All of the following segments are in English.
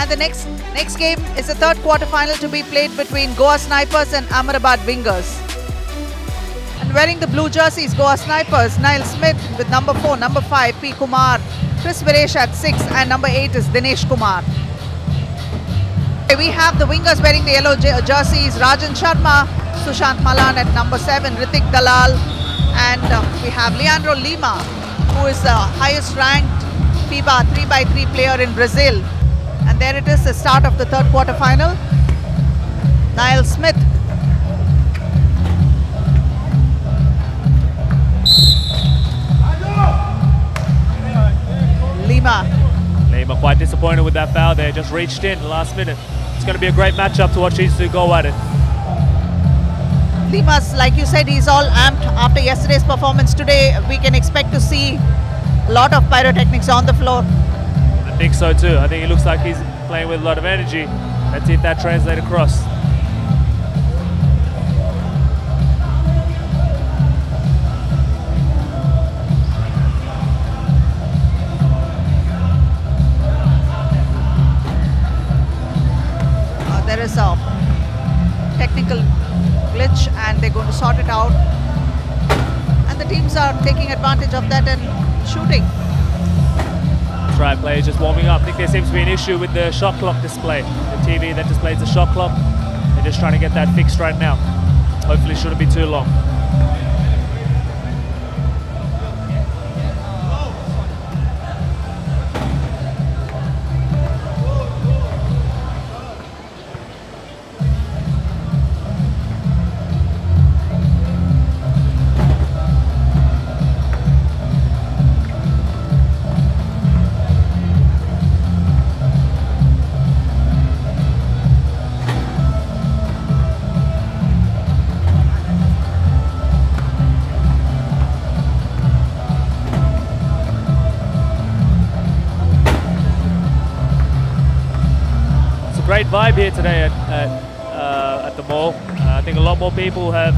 And the next game is the third quarter-final to be played between Goa Snipers and Ahmedabad Wingers. And wearing the blue jerseys, Goa Snipers, Niall Smith with number 4, number 5, P. Kumar, Chris Viresh at 6, and number 8 is Dinesh Kumar. We have the Wingers wearing the yellow jerseys, Rajan Sharma, Sushant Malan at number 7, Ritik Dalal, and we have Leandro Lima, who is the highest ranked FIBA 3x3 player in Brazil. And there it is, the start of the third quarter final. Niall Smith. Lima quite disappointed with that foul there, just reached in last minute. It's going to be a great matchup to watch these two go at it. Lima's, like you said, he's all amped after yesterday's performance. Today we can expect to see a lot of pyrotechnics on the floor. I think so too. I think it looks like he's playing with a lot of energy. Let's see if that translates across. There is a technical glitch and they're going to sort it out. And the teams are taking advantage of that and shooting. That's right, players just warming up. I think there seems to be an issue with the shot clock display. The TV that displays the shot clock. They're just trying to get that fixed right now. Hopefully it shouldn't be too long. Great vibe here today at the mall. I think a lot more people have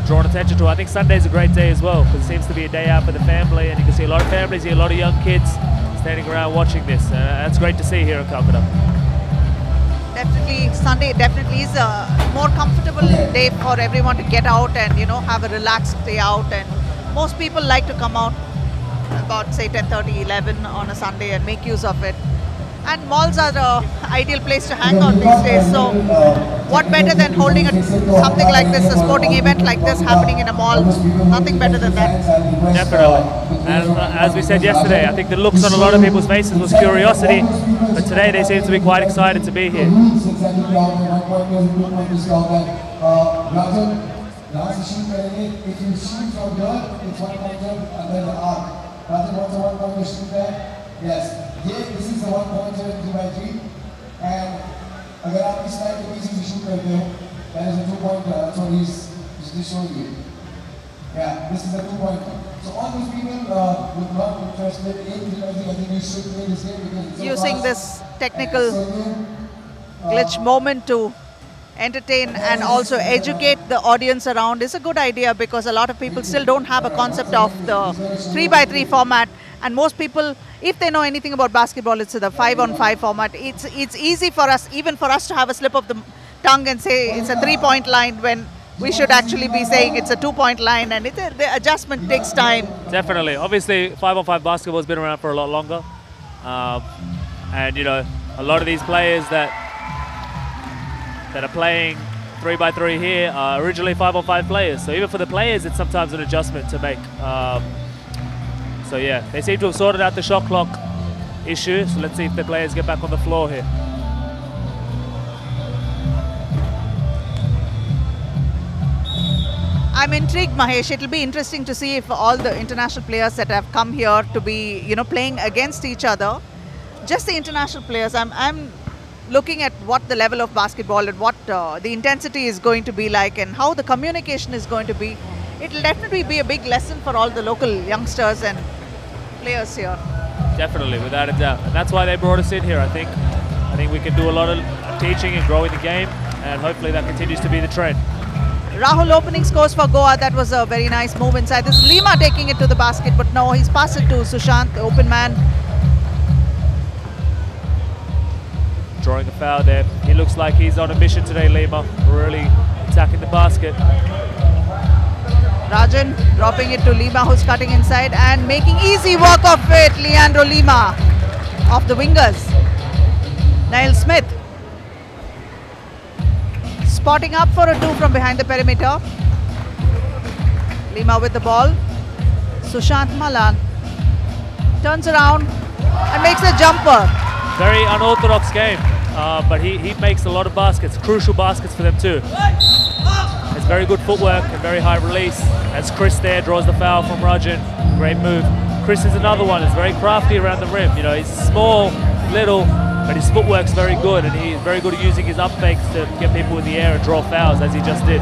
drawn attention to it. I think Sunday's a great day as well because it seems to be a day out for the family, and you can see a lot of families here, a lot of young kids standing around watching this. That's great to see here in Kolkata. Definitely, Sunday definitely is a more comfortable day for everyone to get out and, you know, have a relaxed day out. And most people like to come out about, say, 10:30, 11 on a Sunday and make use of it. And malls are the ideal place to hang out these days. So what better than holding something like this, a sporting event like this happening in a mall? Nothing better than that. Definitely. And as we said yesterday, I think the looks on a lot of people's faces was curiosity, but today they seem to be quite excited to be here. Yes. Here, this is the 1-pointer 3x3, and अगर आप इस line के पीछे से shoot करते हो, that is a 2-pointer. That's what he's showing you. Yeah, this is a 2-pointer. So all those people would not be interested in 3x3. I think you should play this game because it's using this technical glitch moment to entertain and also educate the audience around is a good idea because a lot of people still don't have a concept of the 3x3 format. And most people, if they know anything about basketball, it's the 5-on-5 format. It's easy for us, even for us, to have a slip of the tongue and say it's a 3-point line when we should actually be saying it's a 2-point line, and the adjustment takes time. Definitely. Obviously, 5-on-5 basketball has been around for a lot longer. And, you know, a lot of these players that are playing 3x3 here are originally 5-on-5 players. So even for the players, it's sometimes an adjustment to make. So yeah, they seem to have sorted out the shot clock issue. So let's see if the players get back on the floor here. I'm intrigued, Mahesh. It'll be interesting to see if all the international players that have come here to be, you know, playing against each other, just the international players. I'm looking at what the level of basketball and what the intensity is going to be like and how the communication is going to be. It'll definitely be a big lesson for all the local youngsters and players here. Definitely, without a doubt. And that's why they brought us in here, I think. I think we can do a lot of teaching and growing the game, and hopefully that continues to be the trend. Rahul opening scores for Goa. That was a very nice move inside. This is Lima taking it to the basket, but no, he's passed it to Sushant, the open man. drawing a foul there. He looks like he's on a mission today, Lima, really attacking the basket. Rajan dropping it to Lima, who's cutting inside and making easy work of it. Leandro Lima of the wingers. Niall Smith spotting up for a 2 from behind the perimeter. Lima with the ball. Sushant Malan turns around and makes a jumper. Very unorthodox game, but he makes a lot of baskets, crucial baskets for them too. Has very good footwork and very high release. As Chris there draws the foul from Rajan, great move. Chris is another one, is very crafty around the rim. You know, he's small, little, but his footwork's very good, and he's very good at using his up fakes to get people in the air and draw fouls, as he just did.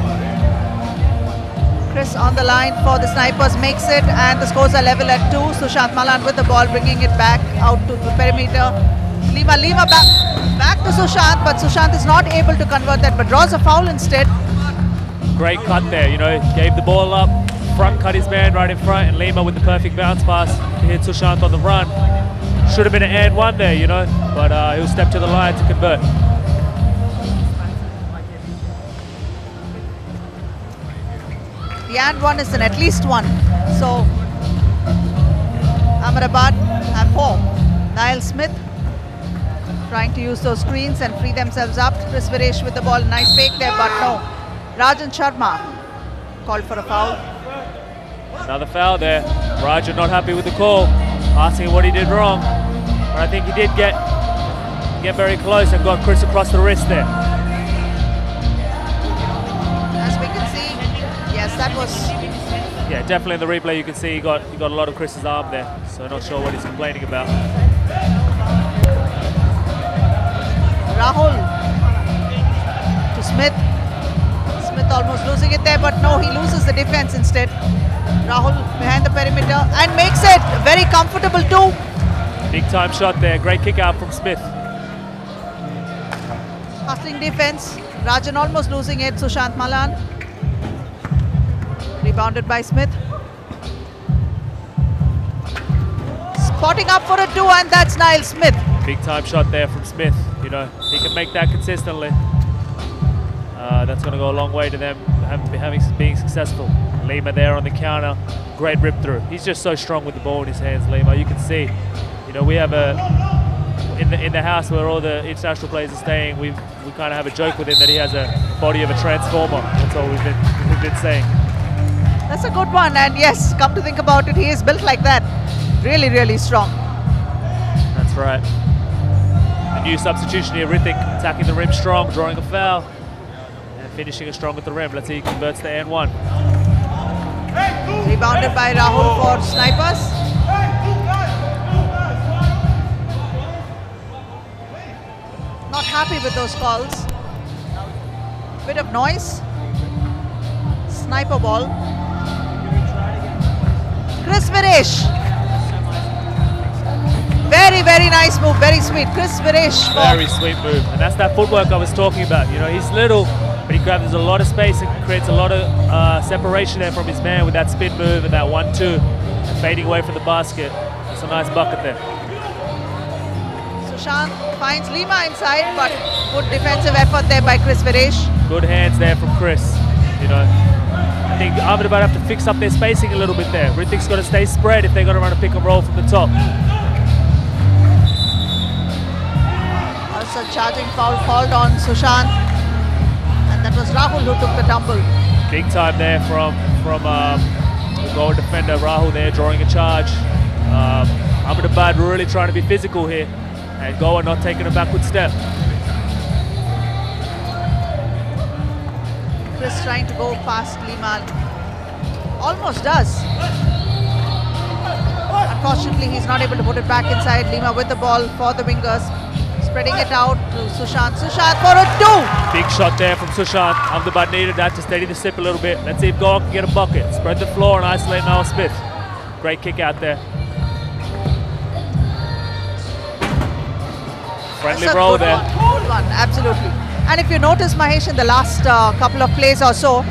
Chris on the line for the Snipers, makes it, and the scores are level at 2. Sushant Malan with the ball, bringing it back out to the perimeter. Lima back to Sushant, but Sushant is not able to convert that, but draws a foul instead. Great cut there, you know, gave the ball up, front cut his man right in front, and Lima with the perfect bounce pass to hit Sushant on the run. Should have been an and one there, you know, but he'll step to the line to convert. The and one is an at least 1. So Ahmedabad have 4. Niall Smith trying to use those screens and free themselves up. Chris Viresh with the ball, nice fake there, but no. Rajan Sharma called for a foul. Another foul there. Rajan not happy with the call, asking what he did wrong. But I think he did get very close and got Chris across the wrist there. As we can see, yes, that was... Yeah, definitely in the replay you can see he got a lot of Chris's arm there. So not sure what he's complaining about. Rahul to Smith. Smith almost losing it there, but no, he loses the defense instead. Rahul behind the perimeter and makes it very comfortable too. Big time shot there, great kick out from Smith. Hustling defense. Rajan almost losing it. Sushant Malan. Rebounded by Smith. Spotting up for a 2, and that's Niall Smith. Big time shot there from Smith. You know, he can make that consistently. That's going to go a long way to them being successful. Lima there on the counter, great rip through. He's just so strong with the ball in his hands, Lima. You can see, you know, we have in the house where all the international players are staying. We kind of have a joke with him that he has a body of a transformer. That's all we've been saying. That's a good one, and yes, come to think about it, he is built like that. Really, really strong. That's right. The new substitution here, Rithik attacking the rim strong, drawing a foul, and finishing it strong at the rim. Let's see if he converts the and one. Rebounded by Rahul for Snipers. Not happy with those calls. Bit of noise. Sniper ball. Chris Viresh. Very, very nice move, very sweet. Chris Viresh. Very sweet move, and that's that footwork I was talking about. You know, he's little, but he grabs a lot of space and creates a lot of separation there from his man with that spin move and that 1-2, and fading away from the basket. It's a nice bucket there. Sushant finds Lima inside, but good defensive effort there by Chris Viresh. Good hands there from Chris. You know, I think Ahmedabad have to fix up their spacing a little bit there. Rithik's got to stay spread if they're going to run a pick and roll from the top. Also charging foul called on Sushant, and that was Rahul who took the tumble. Big time there from the goal defender Rahul there, drawing a charge. Ahmedabad really trying to be physical here, and Goa not taking a backward step. Chris trying to go past Lima. Almost does. Unfortunately, he's not able to put it back inside. Lima with the ball for the wingers. Spreading it out to Sushant. Sushant for a 2. Big shot there from Sushant. Ahmedabad needed that to steady the ship a little bit. Let's see if Goa can get a bucket. Spread the floor and isolate Niall Smith. Great kick out there. Friendly roll there. Good one, absolutely. And if you notice, Mahesh, in the last couple of plays or so,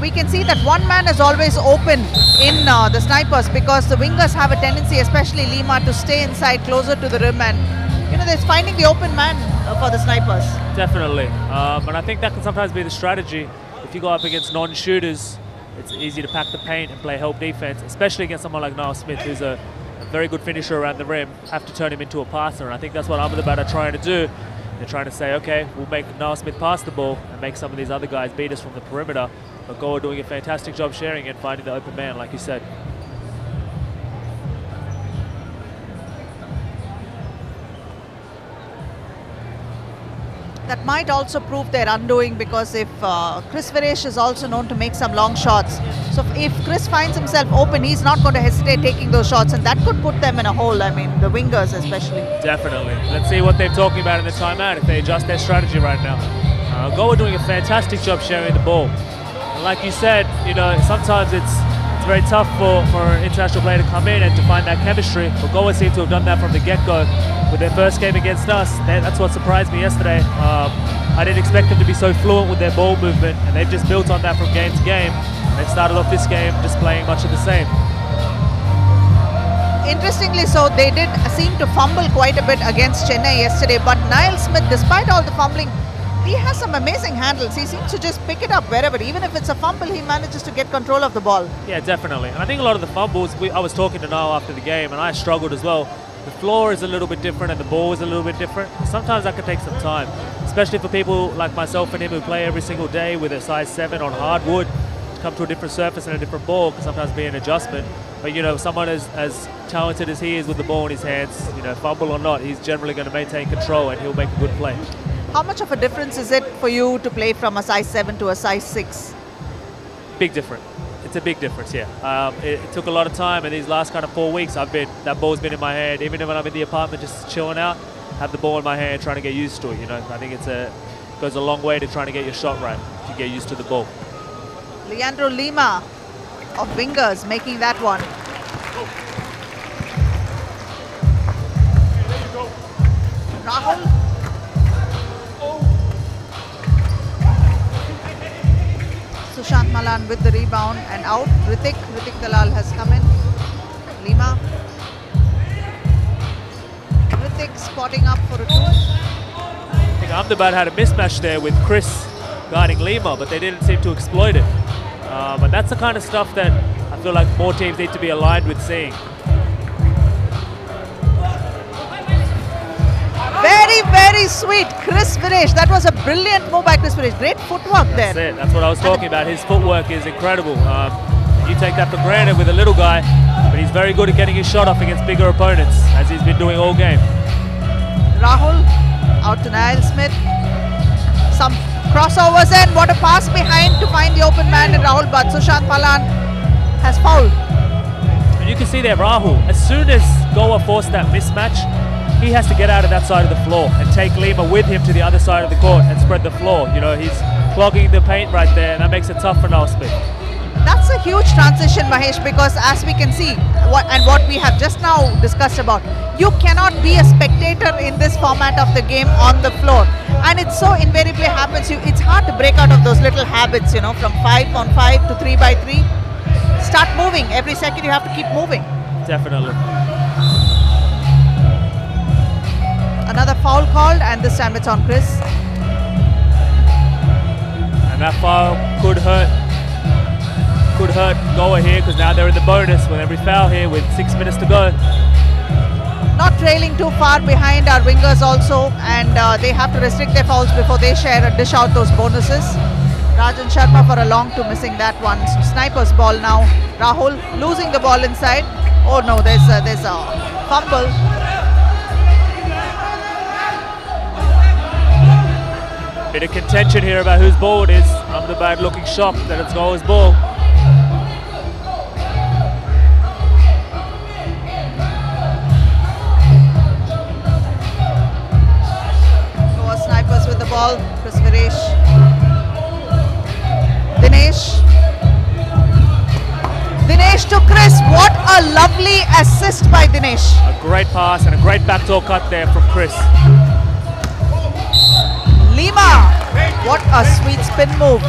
we can see that one man is always open in the Snipers, because the wingers have a tendency, especially Lima, to stay inside closer to the rim, and you know, they're finding the open man for the snipers. Definitely. And I think that can sometimes be the strategy. If you go up against non-shooters, it's easy to pack the paint and play help defense, especially against someone like Niall Smith, who's a very good finisher around the rim. Have to turn him into a passer, and I think that's what Ahmedabad are trying to do. They're trying to say, okay, we'll make Niall Smith pass the ball and make some of these other guys beat us from the perimeter. But Goa doing a fantastic job sharing and finding the open man, like you said. That might also prove their undoing, because if Chris Viresh is also known to make some long shots. So if Chris finds himself open, he's not going to hesitate taking those shots, and that could put them in a hole. I mean, the wingers especially. Definitely. Let's see what they're talking about in the timeout, if they adjust their strategy right now. Goa doing a fantastic job sharing the ball. And like you said, you know, sometimes it's very tough for an international player to come in and to find that chemistry. But Goa seem to have done that from the get-go with their first game against us. That's what surprised me yesterday. I didn't expect them to be so fluent with their ball movement, and they've just built on that from game to game. They've started off this game just playing much of the same. Interestingly so, they did seem to fumble quite a bit against Chennai yesterday, but Niall Smith, despite all the fumbling, he has some amazing handles. He seems to just pick it up wherever. Even if it's a fumble, he manages to get control of the ball. Yeah, definitely. And I think a lot of the fumbles, I was talking to Niall after the game, and I struggled as well. The floor is a little bit different and the ball is a little bit different. Sometimes that can take some time, especially for people like myself and him who play every single day with a size 7 on hardwood. To come to a different surface and a different ball can sometimes be an adjustment. But, you know, someone as talented as he is with the ball in his hands, you know, fumble or not, he's generally going to maintain control and he'll make a good play. How much of a difference is it for you to play from a size 7 to a size 6? Big difference. It's a big difference, yeah. It took a lot of time, and these last kind of 4 weeks, that ball's been in my hand. Even when I'm in the apartment just chilling out, have the ball in my hand, trying to get used to it. You know, I think it goes a long way to trying to get your shot right if you get used to the ball. Leandro Lima of Wingers making that one. Rahul. Sushant Malan with the rebound and out. Ritik Dalal has come in. Lima. Ritik spotting up for a 2. I think Ahmedabad had a mismatch there with Chris guarding Lima, but they didn't seem to exploit it. But that's the kind of stuff that I feel like more teams need to be aligned with seeing. Very, very sweet, Chris Viresh. That was a brilliant move by Chris Viresh. Great footwork there. That's it. That's what I was talking about. His footwork is incredible. You take that for granted with a little guy, but he's very good at getting his shot off against bigger opponents, as he's been doing all game. Rahul out to Niall Smith. Some crossovers and what a pass behind to find the open man in Rahul, but Sushant Malan has fouled. And you can see there, Rahul, as soon as Goa forced that mismatch, he has to get out of that side of the floor and take Lima with him to the other side of the court and spread the floor. You know, he's clogging the paint right there, and that makes it tough for Niall Smith. That's a huge transition, Mahesh, because as we can see, what we have just now discussed about, you cannot be a spectator in this format of the game on the floor. And it so invariably happens, it's hard to break out of those little habits, you know, from 5 on 5 to 3 by 3. Start moving. Every second you have to keep moving. Definitely. Another foul called, and this time it's on Chris. And that foul could hurt Goa here, because now they're in the bonus with every foul here with 6 minutes to go. Not trailing too far behind our wingers also, and they have to restrict their fouls before they dish out those bonuses. Rajan Sharma for a long 2 missing that one. Sniper's ball now. Rahul losing the ball inside. Oh no, there's a fumble. Bit of contention here about whose ball it is. Ahmedabad looking shocked that it's Goa's ball. Goa snipers with the ball. Chris Viresh. Dinesh to Chris. What a lovely assist by Dinesh. A great pass and a great backdoor cut there from Chris. Lima, what a sweet spin move.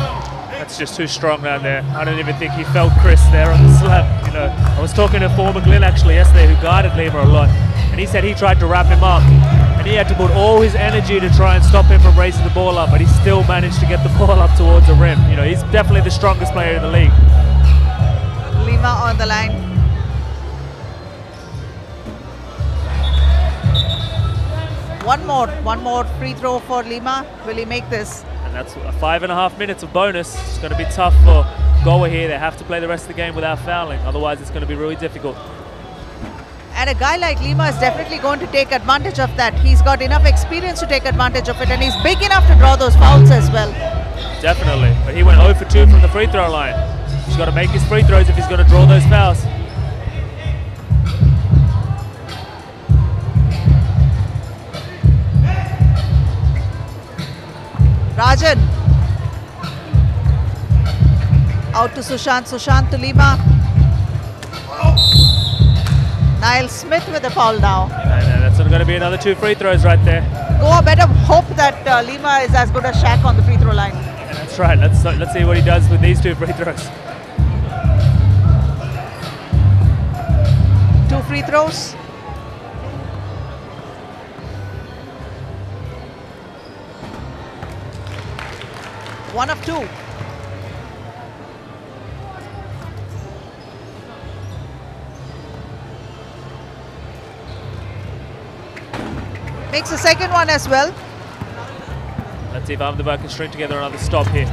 That's just too strong down there. I don't even think he felt Chris there on the slap. You know, I was talking to former Glenn actually yesterday, who guarded Lima a lot, and he said he tried to wrap him up, and and he had to put all his energy to try and stop him from raising the ball up, but he still managed to get the ball up towards the rim. You know, he's definitely the strongest player in the league. Lima on the line. One more free throw for Lima. Will he make this? And that's 5.5 minutes of bonus. It's going to be tough for Goa here. They have to play the rest of the game without fouling. Otherwise, it's going to be really difficult. And a guy like Lima is definitely going to take advantage of that. He's got enough experience to take advantage of it, and he's big enough to draw those fouls as well. Definitely. But he went 0 for 2 from the free throw line. He's got to make his free throws if he's going to draw those fouls. Rajan. Out to Sushant. Sushant to Lima. Niall Smith with a foul now. And that's going to be another 2 free throws right there. Goa better hope that Lima is as good as Shaq on the free throw line. And that's right. Let's see what he does with these 2 free throws. 2 free throws. One of 2. Makes the second one as well. Let's see if Ahmedabad can string together another stop here.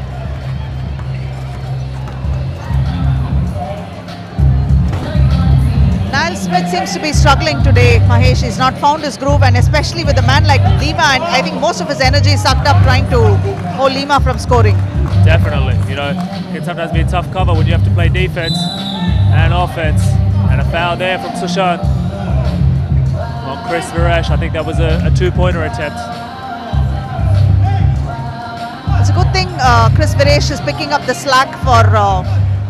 Niall Smith seems to be struggling today, Mahesh. He's not found his groove, and especially with a man like Lima, and I think most of his energy is sucked up trying to hold Lima from scoring. Definitely. You know, it can sometimes be a tough cover when you have to play defense and offense. And a foul there from Sushant on Chris Viresh. I think that was a 2-pointer attempt. It's a good thing Chris Viresh is picking up the slack for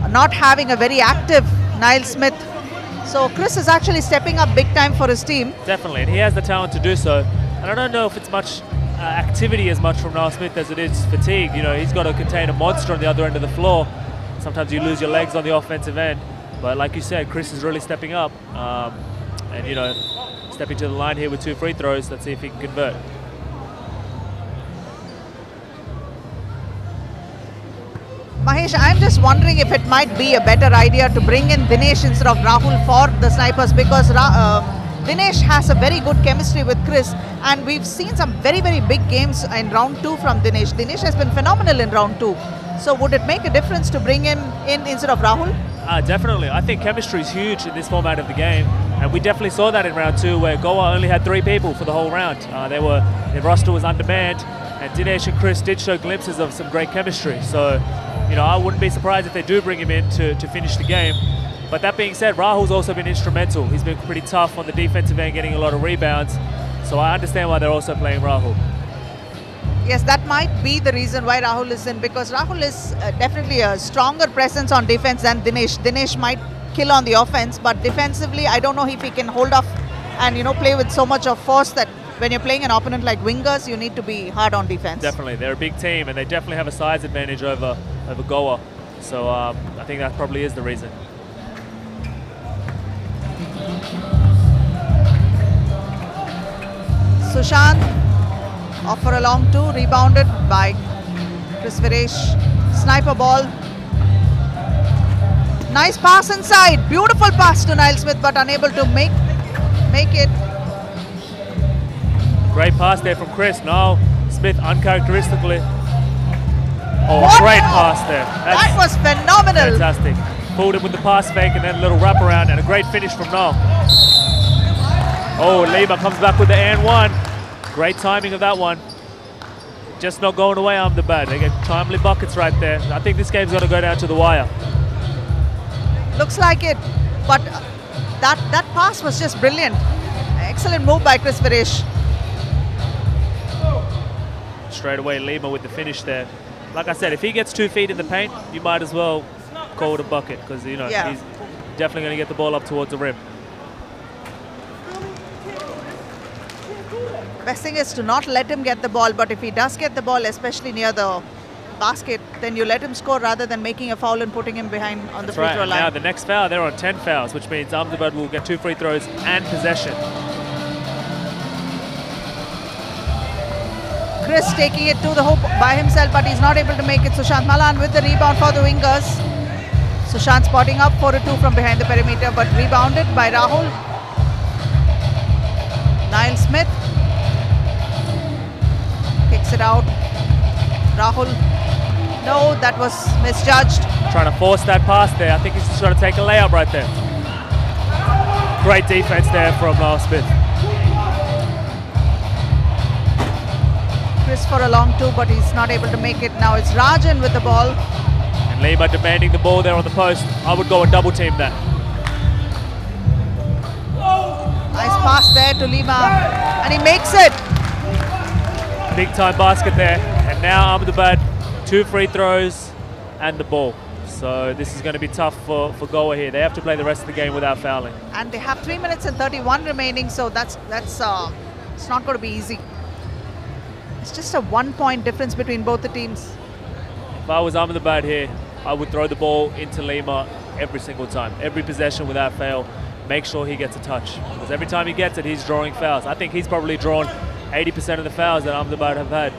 not having a very active Niall Smith. So Chris is actually stepping up big time for his team. Definitely, and he has the talent to do so. And I don't know if it's much activity as much from Niall Smith as it is fatigue. You know, he's got to contain a monster on the other end of the floor. Sometimes you lose your legs on the offensive end. But like you said, Chris is really stepping up. And, you know, stepping to the line here with 2 free throws. Let's see if he can convert. Mahesh, I'm just wondering if it might be a better idea to bring in Dinesh instead of Rahul for the snipers, because Dinesh has a very good chemistry with Chris, and we've seen some very, very big games in round 2 from Dinesh. Dinesh has been phenomenal in round 2. So would it make a difference to bring him in instead of Rahul? Definitely. I think chemistry is huge in this format of the game, and we definitely saw that in round 2, where Goa only had 3 people for the whole round. Their roster was undermanned, and Dinesh and Chris did show glimpses of some great chemistry. So, you know, I wouldn't be surprised if they do bring him in to finish the game. But that being said, Rahul's also been instrumental. He's been pretty tough on the defensive end, getting a lot of rebounds. So I understand why they're also playing Rahul. Yes, that might be the reason why Rahul is in, because Rahul is definitely a stronger presence on defense than Dinesh. Dinesh might kill on the offense, but defensively, I don't know if he can hold off and, you know, play with so much of force that when you're playing an opponent like wingers, you need to be hard on defense. Definitely. They're a big team, and they definitely have a size advantage over Goa. So I think that probably is the reason. Sushant off for a long 2, rebounded by Chris Viresh. Sniper ball. Nice pass inside. Beautiful pass to Niall Smith, but unable to make it. Great pass there from Chris. Now Smith uncharacteristically. Oh, What? great pass there. That was phenomenal. Fantastic. Pulled him with the pass fake and then a little wraparound, and a great finish from Noel. Oh, Lima comes back with the and 1. Great timing of that one. Just not going away, Ahmedabad. They get timely buckets right there. I think this game's going to go down to the wire. Looks like it, but that pass was just brilliant. Excellent move by Chris Viresh. Straight away, Lima with the finish there. Like I said, if he gets 2 feet in the paint, you might as well call it a bucket, because, you know, he's definitely going to get the ball up towards the rim. Best thing is to not let him get the ball, but if he does get the ball, especially near the basket, then you let him score rather than making a foul and putting him behind on the free throw line. Now the next foul, they're on 10 fouls, which means Ahmedabad will get 2 free throws and possession. Chris taking it to the hoop by himself, but he's not able to make it. Sushant Malan with the rebound for the wingers. Sushant spotting up for a 2 from behind the perimeter, but rebounded by Rahul. Niall Smith kicks it out. Rahul, no, that was misjudged. Trying to force that pass there. I think he's just trying to take a layup right there. Great defense there from Smith. Chris for a long 2, but he's not able to make it. Now it's Rajan with the ball. And Lima demanding the ball there on the post. I would go and double team that. Nice pass there to Lima, and he makes it. Big time basket there. And now Ahmedabad, 2 free throws and the ball. So this is going to be tough for Goa here. They have to play the rest of the game without fouling. And they have 3 minutes and 31 remaining, so that's it's not going to be easy. It's just a 1-point difference between both the teams. If I was Ahmedabad here, I would throw the ball into Lima every single time. Every possession without fail. Make sure he gets a touch. Because every time he gets it, he's drawing fouls. I think he's probably drawn 80% of the fouls that Ahmedabad have had.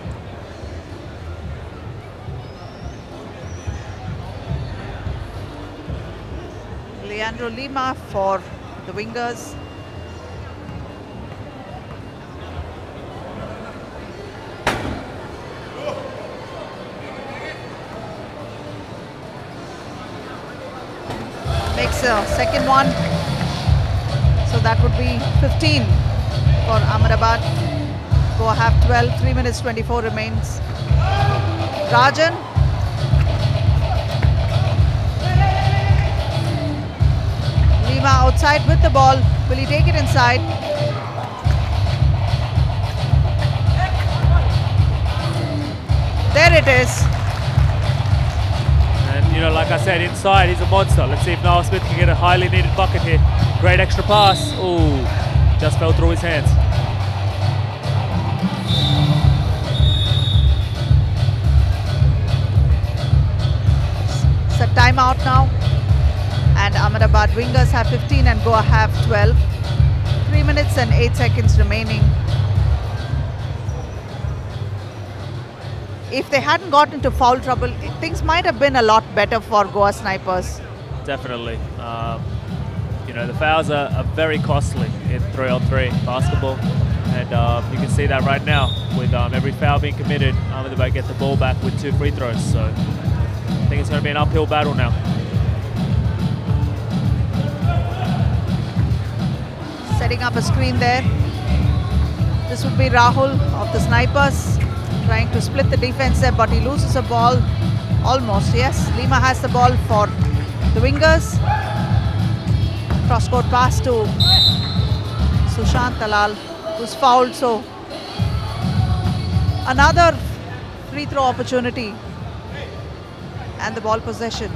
Leandro Lima for the wingers. Makes a second one. So that would be 15 for Ahmedabad. Goa have 12, 3 minutes 24 remains. Rajan. Lima outside with the ball. Will he take it inside? There it is. And, you know, like I said, inside, he's a monster. Let's see if Niall Smith can get a highly needed bucket here. Great extra pass. Ooh, just fell through his hands. It's a timeout now. And Ahmedabad wingers have 15 and Goa have 12. 3 minutes and 8 seconds remaining. If they hadn't got into foul trouble, things might have been a lot better for Goa Snipers. Definitely. You know, the fouls are very costly in 3-on-3 basketball. And you can see that right now with every foul being committed, Ahmedabad get the ball back with 2 free throws. So I think it's going to be an uphill battle now. Setting up a screen there. This would be Rahul of the Snipers trying to split the defense there, but he loses a ball. Almost, yes. Lima has the ball for the wingers. Cross-court pass to Sushant Talal, who's fouled. So another free throw opportunity and the ball possession.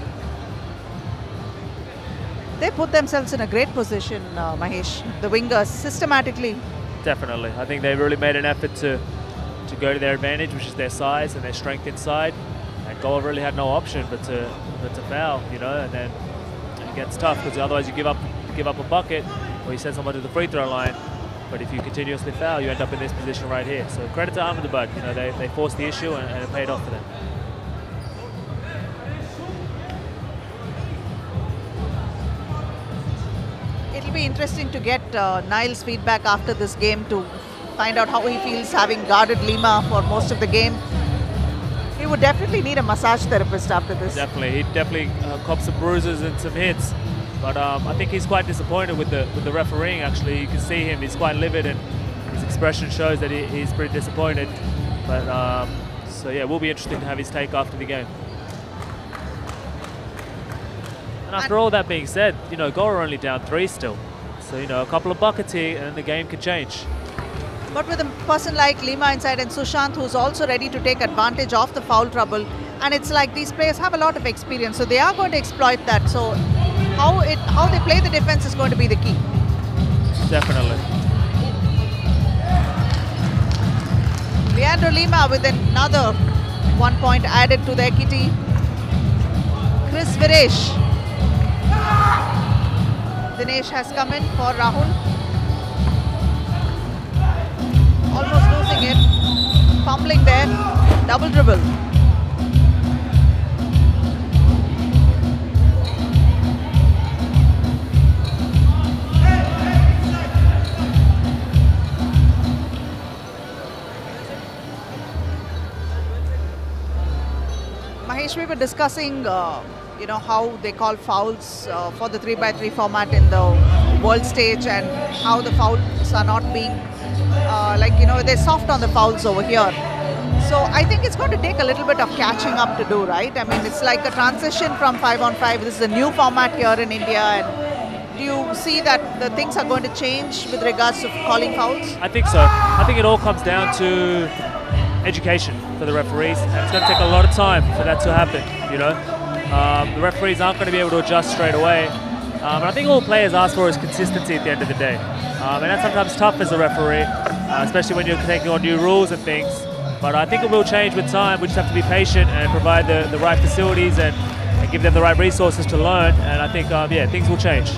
They put themselves in a great position, Mahesh, the wingers, systematically. Definitely. I think they really made an effort to go to their advantage, which is their size and their strength inside. And Goa really had no option but to foul, you know, and then it gets tough because otherwise you give up a bucket or you send someone to the free throw line. But if you continuously foul, you end up in this position right here. So credit to Ahmedabad, you know, they forced the issue and it paid off for them. It'll be interesting to get Niall's feedback after this game to find out how he feels having guarded Lima for most of the game. He would definitely need a massage therapist after this. Definitely, he'd definitely cop some bruises and some hits. But I think he's quite disappointed with the refereeing. Actually, you can see him; he's quite livid, and his expression shows that he's pretty disappointed. But so yeah, it will be interesting to have his take after the game. And after all that being said, you know, Goa are only down 3 still. So, you know, a couple of buckets here and the game could change. But with a person like Lima inside and Sushant, who's also ready to take advantage of the foul trouble, and it's like these players have a lot of experience, so they are going to exploit that. So how they play the defense is going to be the key. Definitely. Leandro Lima with another 1 point added to their kitty. Chris Viresh. Dinesh has come in for Rahul. Almost losing it. Fumbling there. Double dribble. Mahesh, we were discussing, how they call fouls for the 3x3 format in the world stage, and how the fouls are not being, they're soft on the fouls over here. So I think it's going to take a little bit of catching up to do, right? I mean, it's like a transition from 5-on-5. This is a new format here in India. And do you see that the things are going to change with regards to calling fouls? I think so. I think it all comes down to education for the referees, and it's going to take a lot of time for that to happen. The referees aren't going to be able to adjust straight away, and I think all players ask for is consistency at the end of the day, and that's sometimes tough as a referee, especially when you're taking on new rules and things. But I think it will change with time. We just have to be patient and provide the right facilities and give them the right resources to learn, and I think things will change.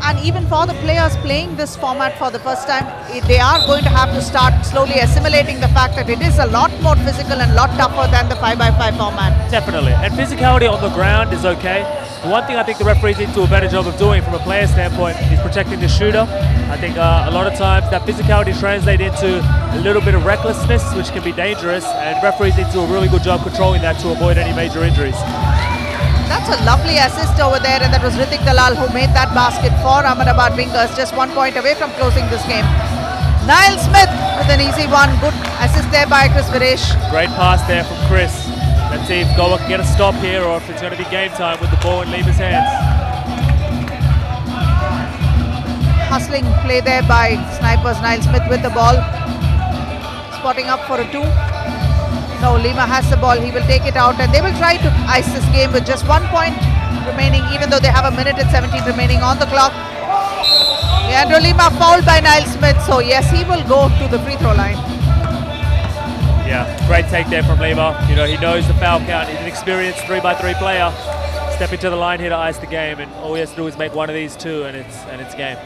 And even for the players playing this format for the first time, they are going to have to start slowly assimilating the fact that it is a lot more physical and a lot tougher than the 5x5 format. Definitely. And physicality on the ground is okay. The one thing I think the referees need to do a better job of doing from a player standpoint is protecting the shooter. I think a lot of times that physicality translates into a little bit of recklessness, which can be dangerous, and referees need to do a really good job controlling that to avoid any major injuries. That's a lovely assist over there, and that was Ritik Dalal who made that basket for Ahmedabad Wingers, just 1 point away from closing this game. Niall Smith with an easy one. Good assist there by Chris Viresh. Great pass there from Chris. Let's see if Goa can get a stop here, or if it's going to be game time with the ball in Lima's hands. Hustling play there by Snipers. Niall Smith with the ball. Spotting up for a 2. No, Lima has the ball. He will take it out, and they will try to ice this game with just 1 point remaining, even though they have a minute and 17 remaining on the clock. Leandro Lima fouled by Niall Smith, so yes, he will go to the free throw line. Yeah, great take there from Lima. He knows the foul count. He's an experienced 3x3 player. Stepping to the line here to ice the game, and all he has to do is make one of these two, and it's game.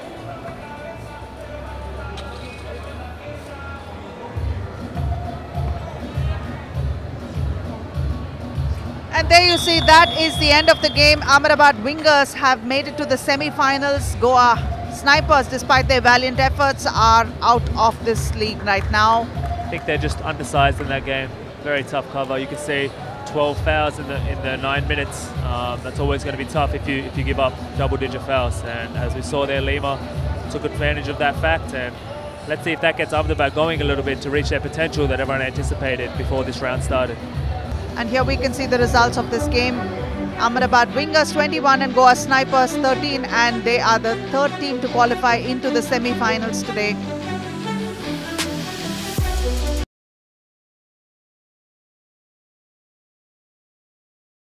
And there you see, that is the end of the game. Ahmedabad Wingers have made it to the semi-finals. Goa Snipers, despite their valiant efforts, are out of this league right now. I think they're just undersized in that game. Very tough cover. You can see 12 fouls in the 9 minutes. That's always going to be tough if you give up double-digit fouls. And as we saw there, Lima took advantage of that fact. And let's see if that gets Ahmedabad going a little bit to reach their potential that everyone anticipated before this round started. And here we can see the results of this game. Ahmedabad Wingers 21 and Goa Snipers 13, and they are the third team to qualify into the semi-finals today.